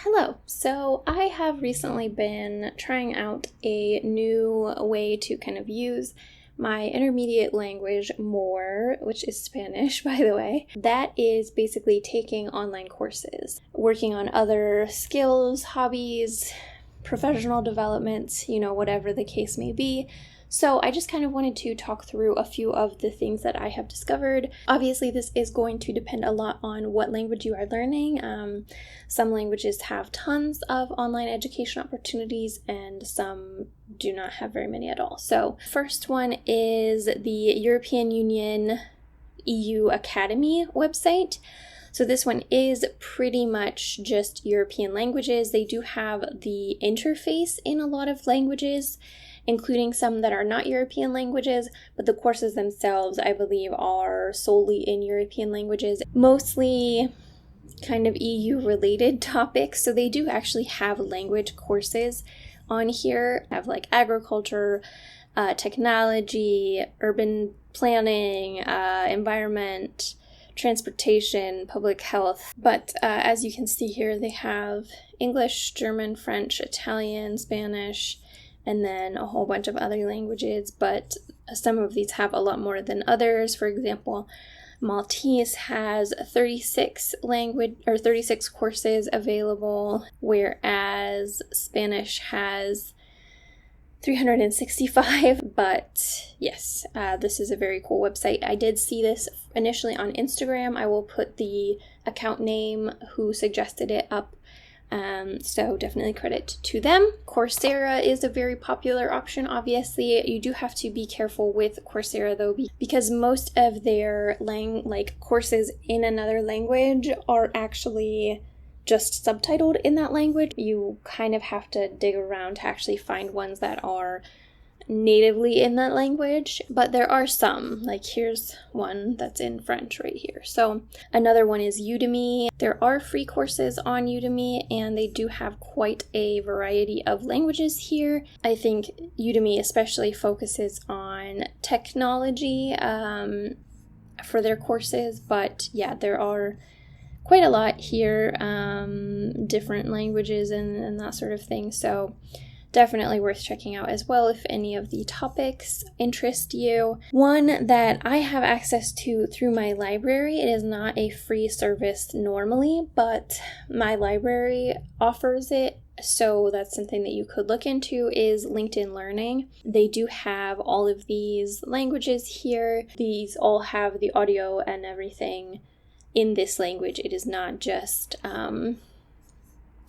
Hello. So I have recently been trying out a new way to kind of use my intermediate language more, which is Spanish, by the way. That is basically taking online courses, working on other skills, hobbies, professional development, whatever the case may be. So I just kind of wanted to talk through a few of the things that I have discovered. Obviously, this is going to depend a lot on what language you are learning. Some languages have tons of online education opportunities and some do not have very many at all. So first one is the European Union EU Academy website. So this one is pretty much just European languages. They do have the interface in a lot of languages, including some that are not European languages, but the courses themselves, I believe, are solely in European languages, mostly kind of EU-related topics. So they do actually have language courses on here. They have like agriculture, technology, urban planning, environment, transportation, public health. But as you can see here, they have English, German, French, Italian, Spanish, and then a whole bunch of other languages, but some of these have a lot more than others. For example, Maltese has 36 courses available, whereas Spanish has 365. But yes, this is a very cool website. I did see this initially on Instagram. I will put the account name who suggested it up. So definitely credit to them. Coursera is a very popular option, obviously. You do have to be careful with Coursera though, because most of their courses in another language are actually just subtitled in that language. You kind of have to dig around to actually find ones that are natively in that language, but there are some. Like here's one that's in French right here. So another one is Udemy. There are free courses on Udemy and they do have quite a variety of languages here. I think Udemy especially focuses on technology for their courses, but yeah, there are quite a lot here, different languages and that sort of thing. So definitely worth checking out as well if any of the topics interest you. One that I have access to through my library, it is not a free service normally, but my library offers it, so that's something that you could look into, is LinkedIn Learning. They do have all of these languages here. These all have the audio and everything in this language. It is not just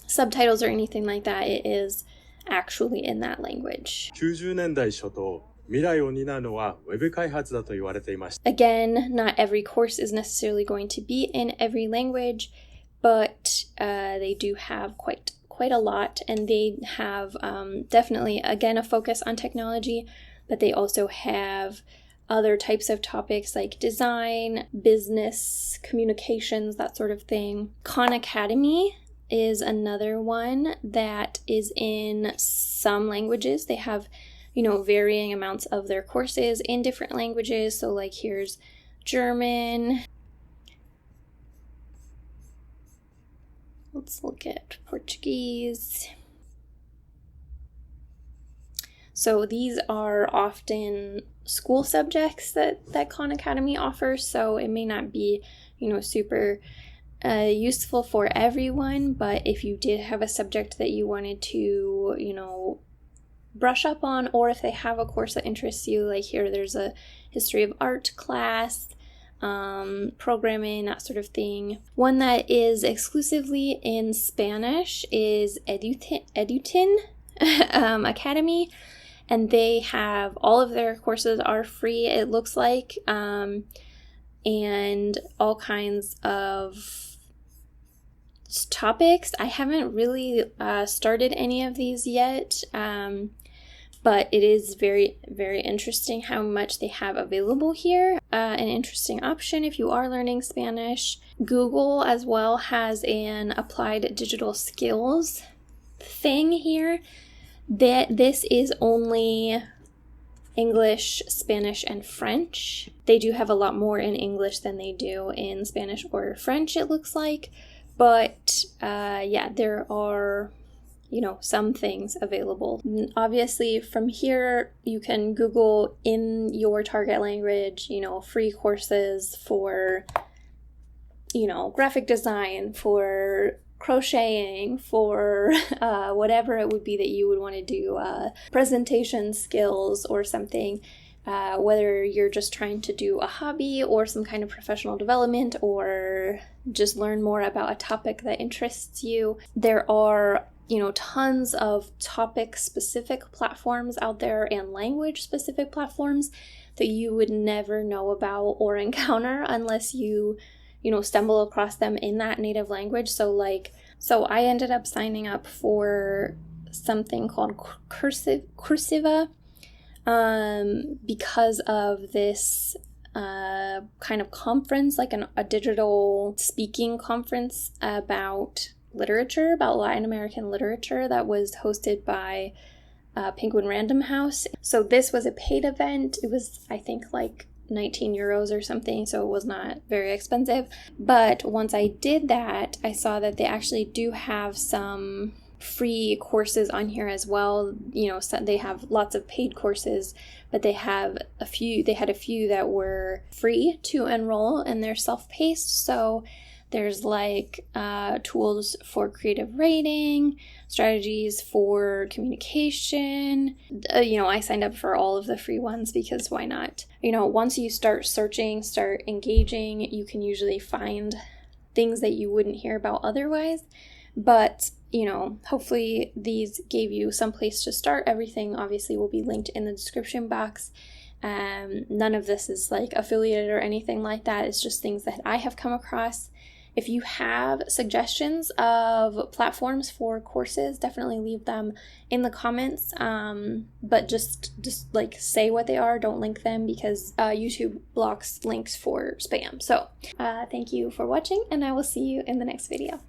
subtitles or anything like that. It is actually in that language. 90年代初頭、未来を担うのはウェブ開発だと言われていました。 Again, not every course is necessarily going to be in every language, but they do have quite a lot, and they have definitely, again, a focus on technology, but they also have other types of topics like design, business, communications, that sort of thing. Khan Academy is another one that is in some languages. They have, varying amounts of their courses in different languages. So like here's German. Let's look at Portuguese. So these are often school subjects that Khan Academy offers. So it may not be, super useful for everyone, but if you did have a subject that you wanted to, brush up on, or if they have a course that interests you, like here, there's a history of art class, programming, that sort of thing. One that is exclusively in Spanish is Edutin Academy, and they have all of their courses are free, it looks like, and all kinds of topics. I haven't really started any of these yet, but it is very, very interesting how much they have available here. An interesting option if you are learning Spanish. Google as well has an applied digital skills thing here. This is only English, Spanish, and French. They do have a lot more in English than they do in Spanish or French, it looks like. But yeah, there are, some things available. Obviously, from here, you can Google in your target language, free courses for, graphic design, for crocheting, for whatever it would be that you would want to do, presentation skills or something, whether you're just trying to do a hobby or some kind of professional development or just learn more about a topic that interests you. There are tons of topic-specific platforms out there and language-specific platforms that you would never know about or encounter unless you stumble across them in that native language. So I ended up signing up for something called Coursera because of this kind of conference, like a digital speaking conference about literature, about Latin American literature, that was hosted by Penguin Random House. So this was a paid event. It was, I think, like 19 euros or something, so it was not very expensive. But once I did that, I saw that they actually do have some free courses on here as well. So they have lots of paid courses, but they had a few that were free to enroll, and they're self-paced. So there's tools for creative writing, strategies for communication. I signed up for all of the free ones because why not? Once you start searching, start engaging, you can usually find things that you wouldn't hear about otherwise. But, hopefully these gave you some place to start. Everything obviously will be linked in the description box. None of this is affiliated or anything like that. It's just things that I have come across. If you have suggestions of platforms for courses, definitely leave them in the comments. But just say what they are. Don't link them because YouTube blocks links for spam. So thank you for watching, and I will see you in the next video.